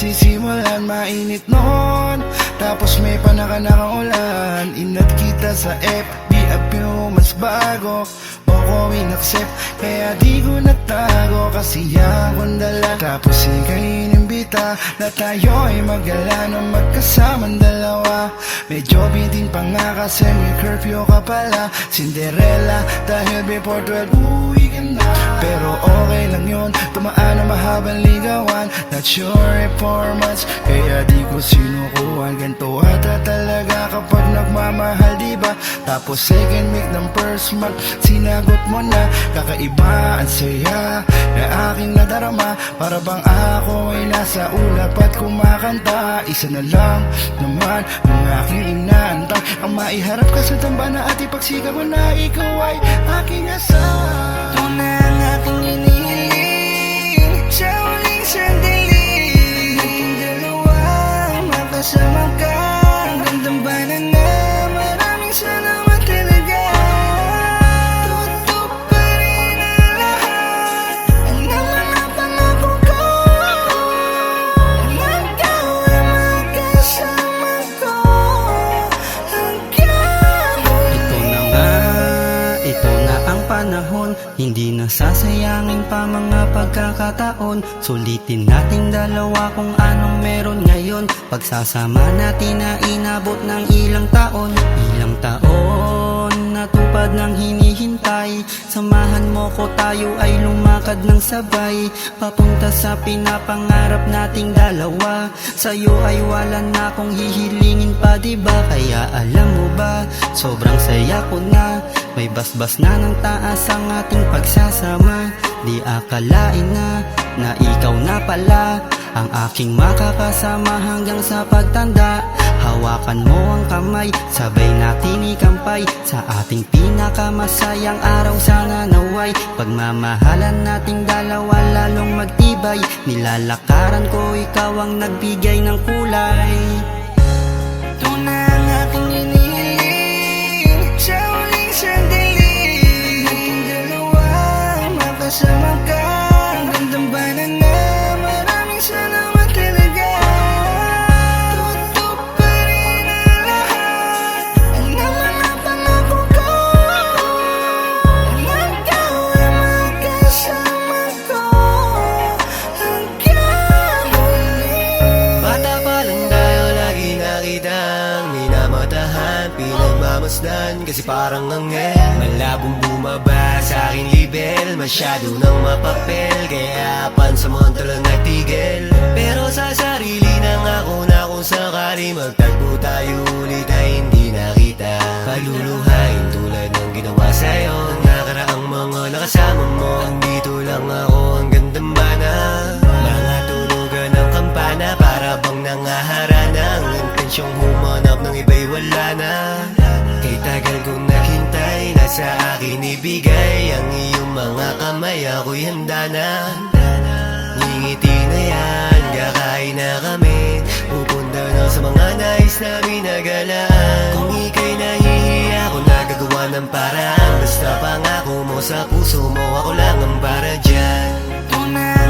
sisimulan, mainit noon. Tapos may panakanakang ulan. Inat kita sa FB, apyo mas bago. Mo ko inaccept, kaya di ko natago. Kasiyahan kong dala, tapos ika'y inimbita na tayo ay magala na magkasamang dalawa. Medyo bitin pa nga kasi may curfew ka pala, Cinderella, dahil before 12 uwi ka na. Pero okay lang yun, tumaan na mahabang ligawan. Not sure if 4 months, kaya di ko sinukuhan. Ganto ata talaga kapag nagmamahal, diba? Tapos second week ng first month, sinagot mo na. Kakaiba, ang saya na aking nadarama. Para bang ako ay nasa ulap at kumakanta. Isa na lang naman ang aking inaantay, ang maiharap ka sa dambana at ipagsigaw mo na ikaw ay aking asawa. Ito na ang aking inihiling sa huling sandali. Nating dalawa makasama ka hanggang dambana na. Maraming salamat talaga. Tutuparin ang lahat ang mga pangako ko. Ikaw ay makasama ko hanggang huli. Ito na ang panahon, hindi na sasayangin pa mga pagkakataon. Sulitin nating dalawa kung anong meron ngayon. Pagsasama natin na inabot ng ilang taon. Ilang taon, natupad ng hinihintay. Samahan mo ko, tayo ay lumakad ng sabay, papunta sa pinapangarap nating dalawa. Sa'yo ay wala na akong hihilingin pa, diba? Kaya alam mo ba, sobrang saya ko na. May basbas na ng taas ang ating pagsasama. Di akalain na ikaw na pala ang aking makakasama hanggang sa pagtanda. Hawakan mo ang kamay, sabay natin ikampay sa ating pinakamasayang araw. Sana naway pagmamahalan nating dalawa lalong magtibay. Nilalakaran ko, ikaw ang nagbigay ng kulay. Ito na ang aking inihiling sa huling sandali. Nating dalawa makasama ka hanggang dambana na. Maraming salamat talaga. Tutuparin ang lahat ang mga pangako ko. Ikaw ay makasama ko hanggang huli. Bata pa lang tayo, lagi nakitang minamatahan, pinagmamasdan, kasi parang anghel. Malabong bumaba sa aking level, masyado nang mapapel, kaya pansamantala nagtigil. Pero sa sarili nang ako na kung sakali magtagpo tayo ulit ay hindi nakita. Pagluluhain tulad ng ginawa sa'yo, nakaraang mga nakasama mo. Andito lang ako hanggang dambana, mga tulugan ng kampana, para bang nangaharana. Ang intensyong humanap ng iba'y wala na. Kay tagal kong naghintay, nasa akin ibigay ang iyong mga kamay, ako'y handa na. Ngingiti na yan, kakain na kami, pupunta na sa mga nais namin na galaan. Kung ika'y nahihiya, ako nagagawa ng paraan. Basta pangako mo sa puso mo, ako lang ang para dyan. Ito na